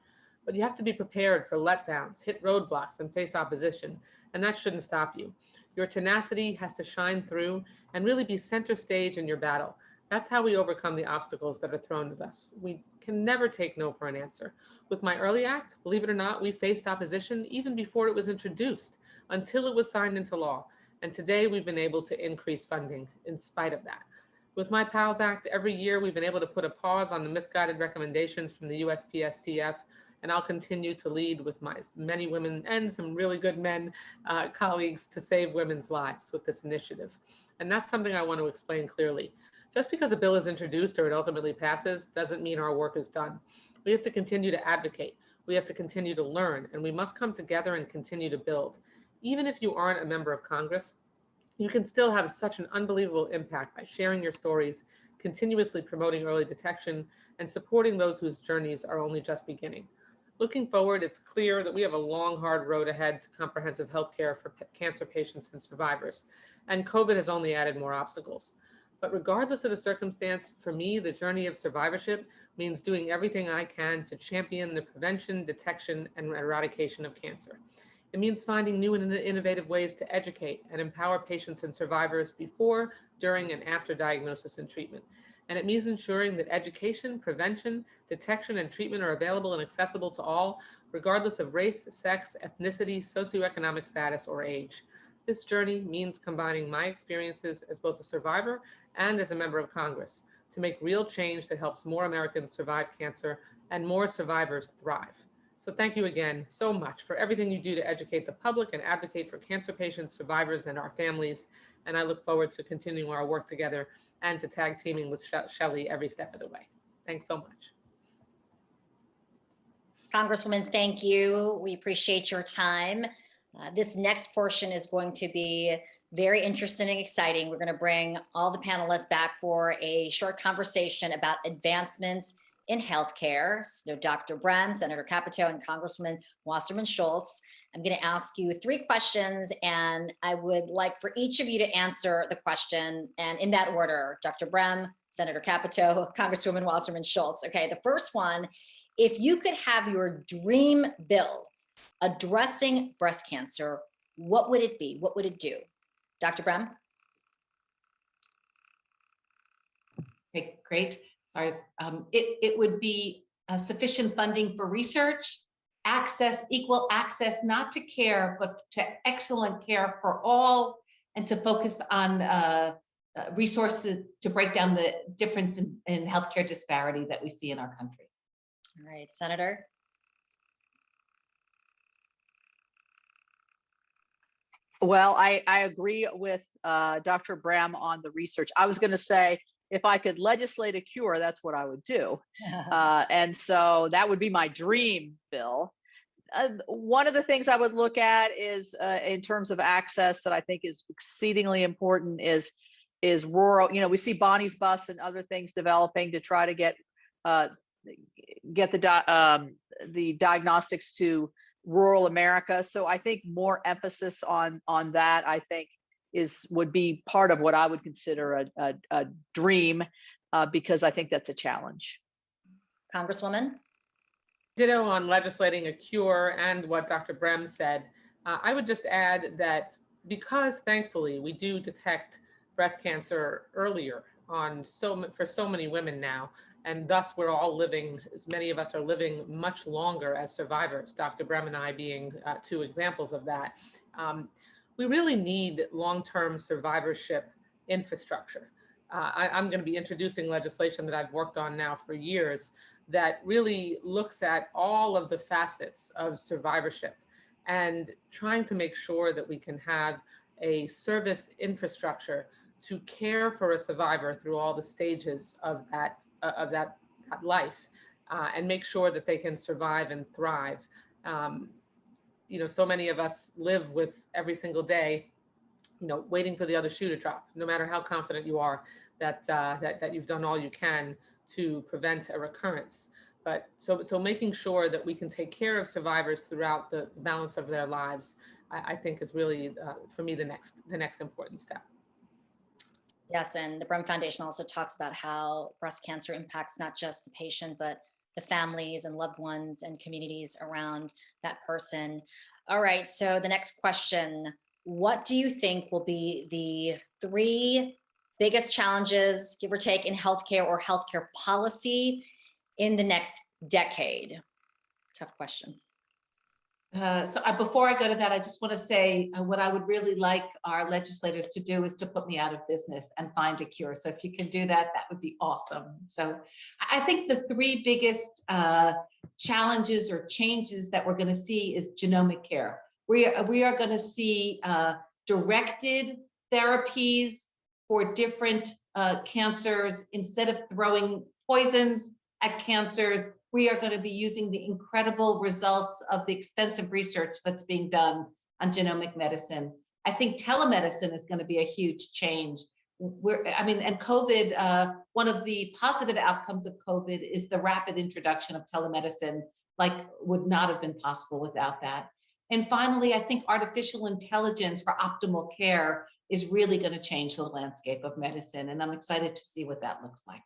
But you have to be prepared for letdowns, hit roadblocks, and face opposition, and that shouldn't stop you. Your tenacity has to shine through and really be center stage in your battle. That's how we overcome the obstacles that are thrown at us. We can never take no for an answer. With my EARLY Act, believe it or not, we faced opposition even before it was introduced. until it was signed into law. And today we've been able to increase funding in spite of that. With My PALS Act, every year we've been able to put a pause on the misguided recommendations from the USPSTF, and I'll continue to lead with my many women and some really good men colleagues to save women's lives with this initiative. And that's something I want to explain clearly. Just because a bill is introduced or it ultimately passes doesn't mean our work is done. We have to continue to advocate. We have to continue to learn, and we must come together and continue to build. Even if you aren't a member of Congress, you can still have such an unbelievable impact by sharing your stories, continuously promoting early detection, and supporting those whose journeys are only just beginning. Looking forward, it's clear that we have a long, hard road ahead to comprehensive healthcare for cancer patients and survivors, and COVID has only added more obstacles. But regardless of the circumstance, for me, the journey of survivorship means doing everything I can to champion the prevention, detection, and eradication of cancer. It means finding new and innovative ways to educate and empower patients and survivors before, during, and after diagnosis and treatment. And it means ensuring that education, prevention, detection, and treatment are available and accessible to all, regardless of race, sex, ethnicity, socioeconomic status, or age. This journey means combining my experiences as both a survivor and as a member of Congress to make real change that helps more Americans survive cancer and more survivors thrive. So thank you again so much for everything you do to educate the public and advocate for cancer patients, survivors, and our families. And I look forward to continuing our work together and to tag teaming with Shelley every step of the way. Thanks so much. Congresswoman, thank you. We appreciate your time. This next portion is going to be very interesting and exciting. We're going to bring all the panelists back for a short conversation about advancements in healthcare. So Dr. Brem, Senator Capito, and Congresswoman Wasserman Schultz. I'm going to ask you 3 questions, and I would like for each of you to answer the question, and in that order: Dr. Brem, Senator Capito, Congresswoman Wasserman Schultz. Okay, the first one: if you could have your dream bill addressing breast cancer, what would it be? What would it do? Dr. Brem? Okay, great. Sorry. It would be sufficient funding for research, access, equal access, not to care, but to excellent care for all, and to focus on resources to break down the difference in healthcare disparity that we see in our country. All right, Senator. Well, I agree with Dr. Brem on the research. I was going to say, if I could legislate a cure, that's what I would do. And so that would be my dream bill. One of the things I would look at is in terms of access that I think is exceedingly important is rural. You know, we see Bonnie's Bus and other things developing to try to get the diagnostics to rural America. So I think more emphasis on that, I think, would be part of what I would consider a dream, because I think that's a challenge. Congresswoman? Ditto on legislating a cure and what Dr. Brem said. I would just add that because thankfully we do detect breast cancer earlier for so many women now, and thus we're all living, as many of us are living much longer as survivors, Dr. Brem and I being 2 examples of that. We really need long-term survivorship infrastructure. I'm going to be introducing legislation that I've worked on now for years that really looks at all of the facets of survivorship and trying to make sure that we can have a service infrastructure to care for a survivor through all the stages of that life, and make sure that they can survive and thrive. You know, so many of us live with every single day, you know, waiting for the other shoe to drop, no matter how confident you are that you've done all you can to prevent a recurrence. But so making sure that we can take care of survivors throughout the balance of their lives, I think is really, for me, the next important step. Yes, and the Brem Foundation also talks about how breast cancer impacts not just the patient, but the families and loved ones and communities around that person. All right, so the next question: what do you think will be the 3 biggest challenges, give or take, in healthcare or healthcare policy in the next decade? Tough question. Before I go to that, I just want to say what I would really like our legislators to do is to put me out of business and find a cure. So if you can do that, that would be awesome. So I think the three biggest challenges or changes that we're going to see is genomic care. We are going to see directed therapies for different cancers. Instead of throwing poisons at cancers, we are going to be using the incredible results of the extensive research that's being done on genomic medicine. I think telemedicine is going to be a huge change. And COVID, one of the positive outcomes of COVID is the rapid introduction of telemedicine, like would not have been possible without that. And finally, I think artificial intelligence for optimal care is really going to change the landscape of medicine. And I'm excited to see what that looks like.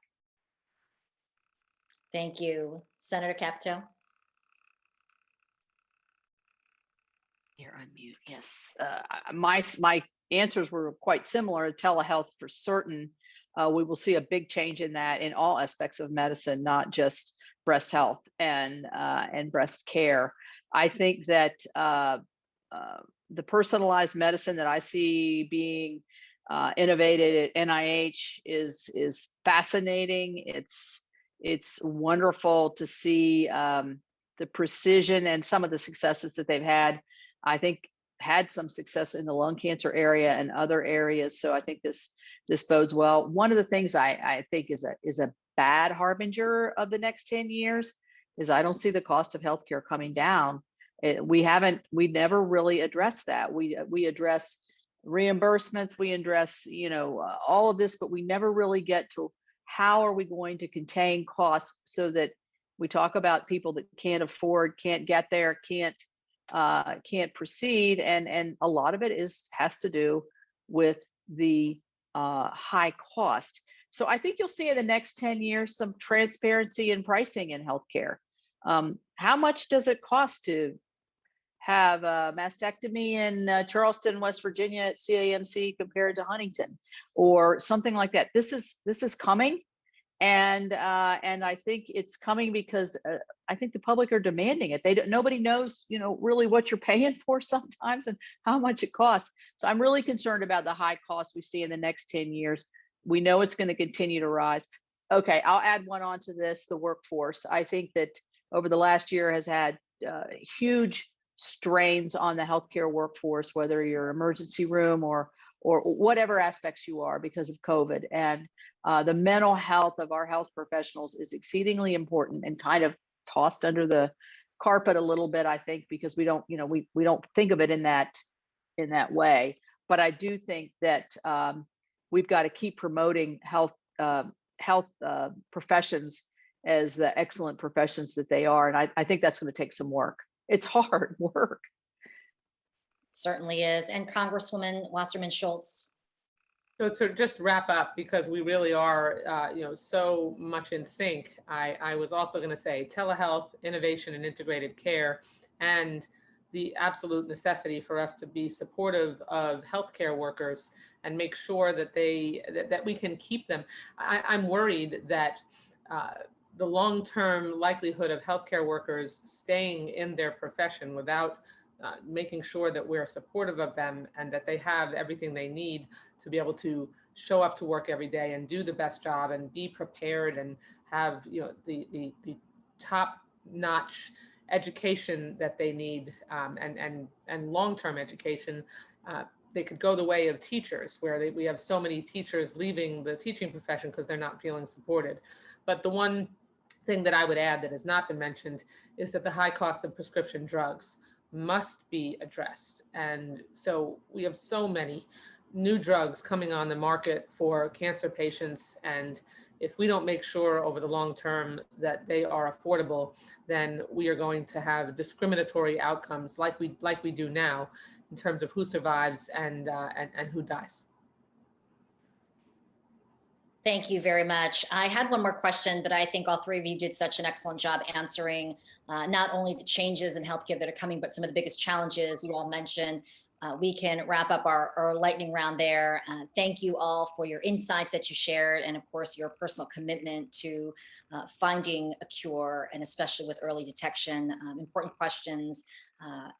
Thank you. Senator Capito. You're on mute. Yes. My answers were quite similar. Telehealth for certain. We will see a big change in that in all aspects of medicine, not just breast health and breast care. I think that the personalized medicine that I see being innovated at NIH is fascinating. It's wonderful to see the precision and some of the successes that they've had. I think had some success in the lung cancer area and other areas. So I think this bodes well. One of the things I think is a bad harbinger of the next 10 years is I don't see the cost of healthcare coming down. We never really addressed that. We address reimbursements, we address all of this, but we never really get to how are we going to contain costs so that we talk about people that can't afford, can't get there, can't proceed, and a lot of it has to do with the high cost. So I think you'll see in the next 10 years some transparency in pricing in healthcare. How much does it cost to have a mastectomy in Charleston, West Virginia at CAMC compared to Huntington or something like that? This is coming, and I think it's coming because I think the public are demanding it. Nobody knows, really what you're paying for sometimes and how much it costs. So I'm really concerned about the high costs we see in the next 10 years. We know it's going to continue to rise. Okay, I'll add one on to this, the workforce. I think that over the last year has had huge strains on the healthcare workforce, whether you're emergency room or whatever aspects you are because of COVID. And the mental health of our health professionals is exceedingly important and kind of tossed under the carpet a little bit, I think, because we don't, we don't think of it in that way. But I do think that we've got to keep promoting health professions as the excellent professions that they are. And I think that's going to take some work. It's hard work. Certainly is. And Congresswoman Wasserman Schultz. So to just wrap up, because we really are, so much in sync, I was also going to say telehealth, innovation, and integrated care, and the absolute necessity for us to be supportive of healthcare workers and make sure that that we can keep them. I'm worried that the long-term likelihood of healthcare workers staying in their profession without making sure that we're supportive of them and that they have everything they need to be able to show up to work every day and do the best job and be prepared and have the top-notch education that they need and long-term education. They could go the way of teachers, where we have so many teachers leaving the teaching profession because they're not feeling supported. But the one thing that I would add that has not been mentioned is that the high cost of prescription drugs must be addressed. And so we have so many new drugs coming on the market for cancer patients. And if we don't make sure over the long term that they are affordable, then we are going to have discriminatory outcomes like we do now in terms of who survives and who dies. Thank you very much. I had one more question, but I think all three of you did such an excellent job answering not only the changes in healthcare that are coming, but some of the biggest challenges you all mentioned. We can wrap up our lightning round there. Thank you all for your insights that you shared, and of course, your personal commitment to finding a cure, and especially with early detection. Important questions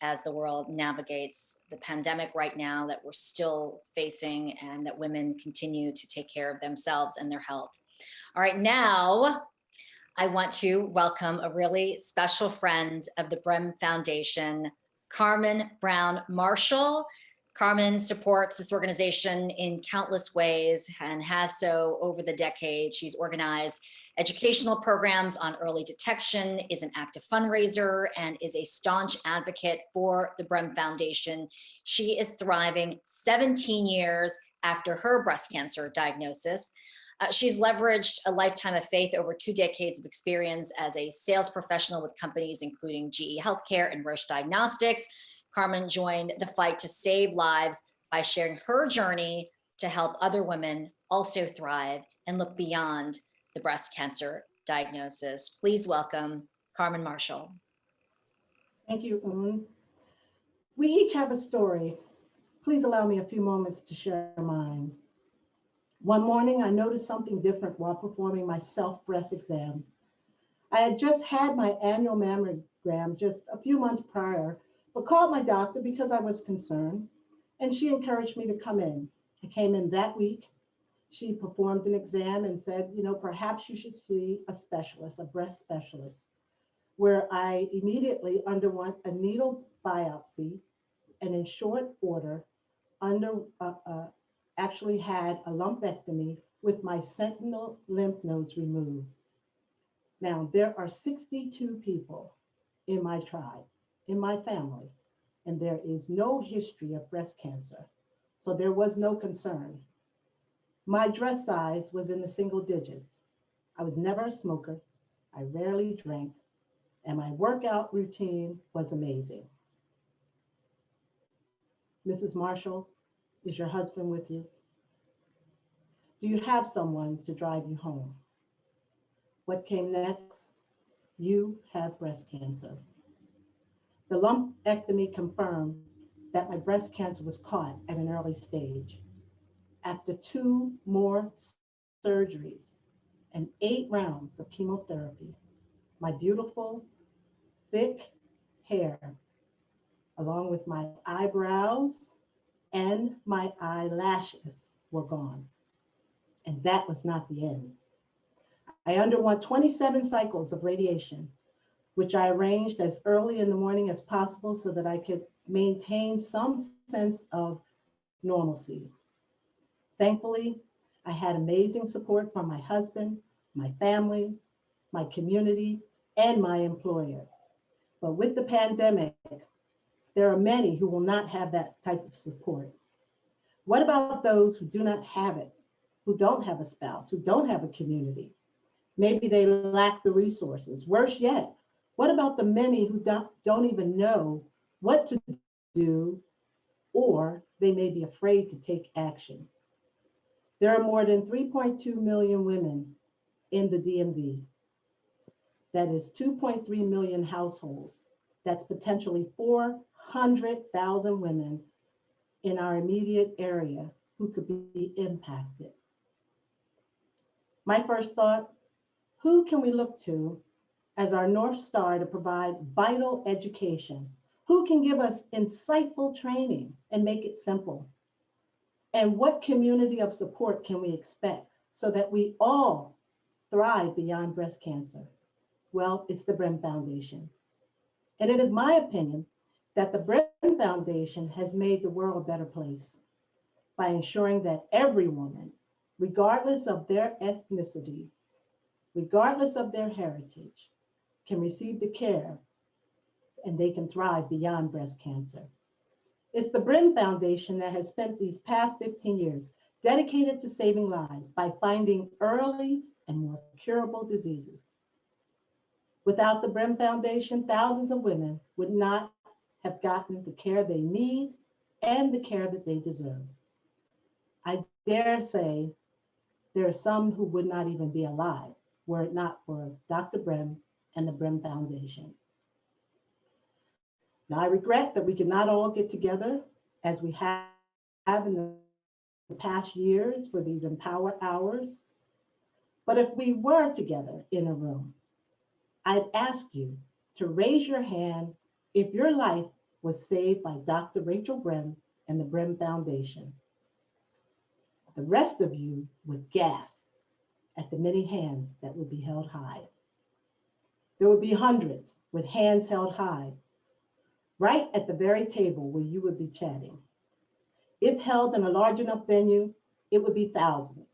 as the world navigates the pandemic right now that we're still facing, and that women continue to take care of themselves and their health. All right, now I want to welcome a really special friend of the Brehm Foundation, Carmen Brown Marshall. Carmen supports this organization in countless ways and has so over the decades. She's organized educational programs on early detection, is an active fundraiser, and is a staunch advocate for the Brehm Foundation. She is thriving 17 years after her breast cancer diagnosis. She's leveraged a lifetime of faith over 2 decades of experience as a sales professional with companies including GE Healthcare and Roche Diagnostics. Carmen joined the fight to save lives by sharing her journey to help other women also thrive and look beyond the breast cancer diagnosis. Please welcome Carmen Marshall. Thank you, Un. We each have a story. Please allow me a few moments to share mine. One morning, I noticed something different while performing my self-breast exam. I had just had my annual mammogram just a few months prior, but called my doctor because I was concerned, and she encouraged me to come in. I came in that week. She performed an exam and said, perhaps you should see a specialist, a breast specialist, where I immediately underwent a needle biopsy, and in short order, actually had a lumpectomy with my sentinel lymph nodes removed. Now, there are 62 people in my tribe, in my family, and there is no history of breast cancer, so there was no concern. My dress size was in the single digits. I was never a smoker. I rarely drank, and my workout routine was amazing. Mrs. Marshall, is your husband with you? Do you have someone to drive you home? What came next? You have breast cancer. The lumpectomy confirmed that my breast cancer was caught at an early stage. After 2 more surgeries and 8 rounds of chemotherapy, my beautiful, thick hair, along with my eyebrows and my eyelashes, were gone. And that was not the end. I underwent 27 cycles of radiation, which I arranged as early in the morning as possible so that I could maintain some sense of normalcy. Thankfully, I had amazing support from my husband, my family, my community, and my employer. But with the pandemic, there are many who will not have that type of support. What about those who do not have it, who don't have a spouse, who don't have a community? Maybe they lack the resources. Worse yet, what about the many who don't even know what to do, or they may be afraid to take action? There are more than 3.2 million women in the DMV. That is 2.3 million households. That's potentially 400,000 women in our immediate area who could be impacted. My first thought, who can we look to as our North Star to provide vital education? Who can give us insightful training and make it simple? And what community of support can we expect so that we all thrive beyond breast cancer? Well, it's the Brehm Foundation. And it is my opinion that the Brehm Foundation has made the world a better place by ensuring that every woman, regardless of their ethnicity, regardless of their heritage, can receive the care and they can thrive beyond breast cancer. It's the Brehm Foundation that has spent these past 15 years dedicated to saving lives by finding early and more curable diseases. Without the Brehm Foundation, thousands of women would not have gotten the care they need and the care that they deserve. I dare say there are some who would not even be alive were it not for Dr. Brehm and the Brehm Foundation. Now, I regret that we could not all get together as we have in the past years for these Empower Hours. But if we were together in a room, I'd ask you to raise your hand if your life was saved by Dr. Rachel Brehm and the Brehm Foundation. The rest of you would gasp at the many hands that would be held high. There would be hundreds with hands held high, right at the very table where you would be chatting. If held in a large enough venue, it would be thousands.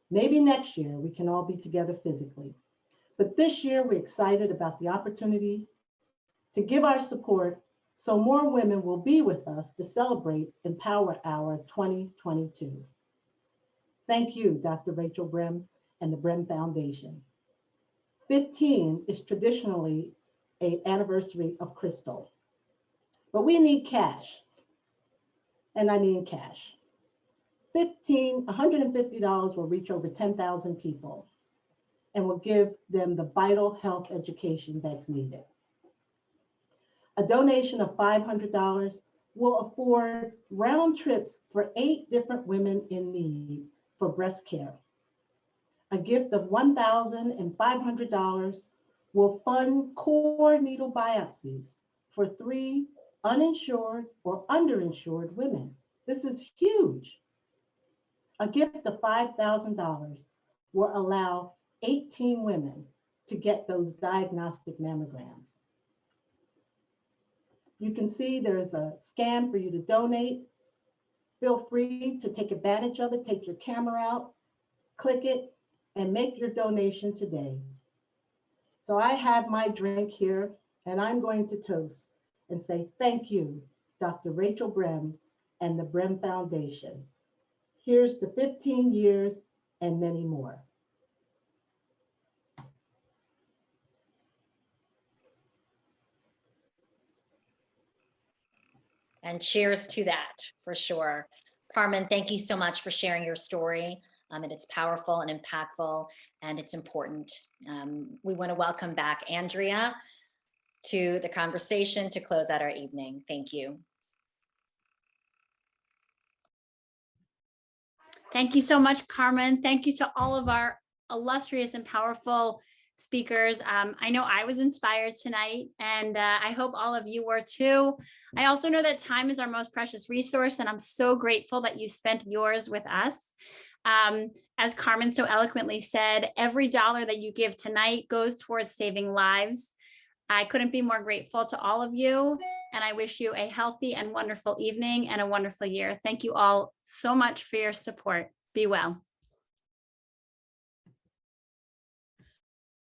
Maybe next year we can all be together physically. But this year we're excited about the opportunity to give our support so more women will be with us to celebrate Empower Hour 2022. Thank you, Dr. Rachel Brehm and the Brehm Foundation. 15 is traditionally an anniversary of Crystal, but we need cash, and I mean cash. $150 will reach over 10,000 people and will give them the vital health education that's needed. A donation of $500 will afford round trips for 8 different women in need for breast care. A gift of $1,500 will fund core needle biopsies for 3 uninsured or underinsured women. This is huge. A gift of $5,000 will allow 18 women to get those diagnostic mammograms. You can see there's a scan for you to donate. Feel free to take advantage of it. Take your camera out, click it, and make your donation today. So I have my drink here, and I'm going to toast and say thank you, Dr. Rachel Brehm and the Brehm Foundation. Here's to 15 years and many more. And cheers to that, for sure. Carmen, thank you so much for sharing your story. And it's powerful and impactful, and it's important. We want to welcome back Andrea to the conversation to close out our evening. Thank you. Thank you so much, Carmen. Thank you to all of our illustrious and powerful speakers. I know I was inspired tonight, and I hope all of you were too. I also know that time is our most precious resource, and I'm so grateful that you spent yours with us. As Carmen so eloquently said, every dollar that you give tonight goes towards saving lives. I couldn't be more grateful to all of you, and I wish you a healthy and wonderful evening and a wonderful year. Thank you all so much for your support. Be well.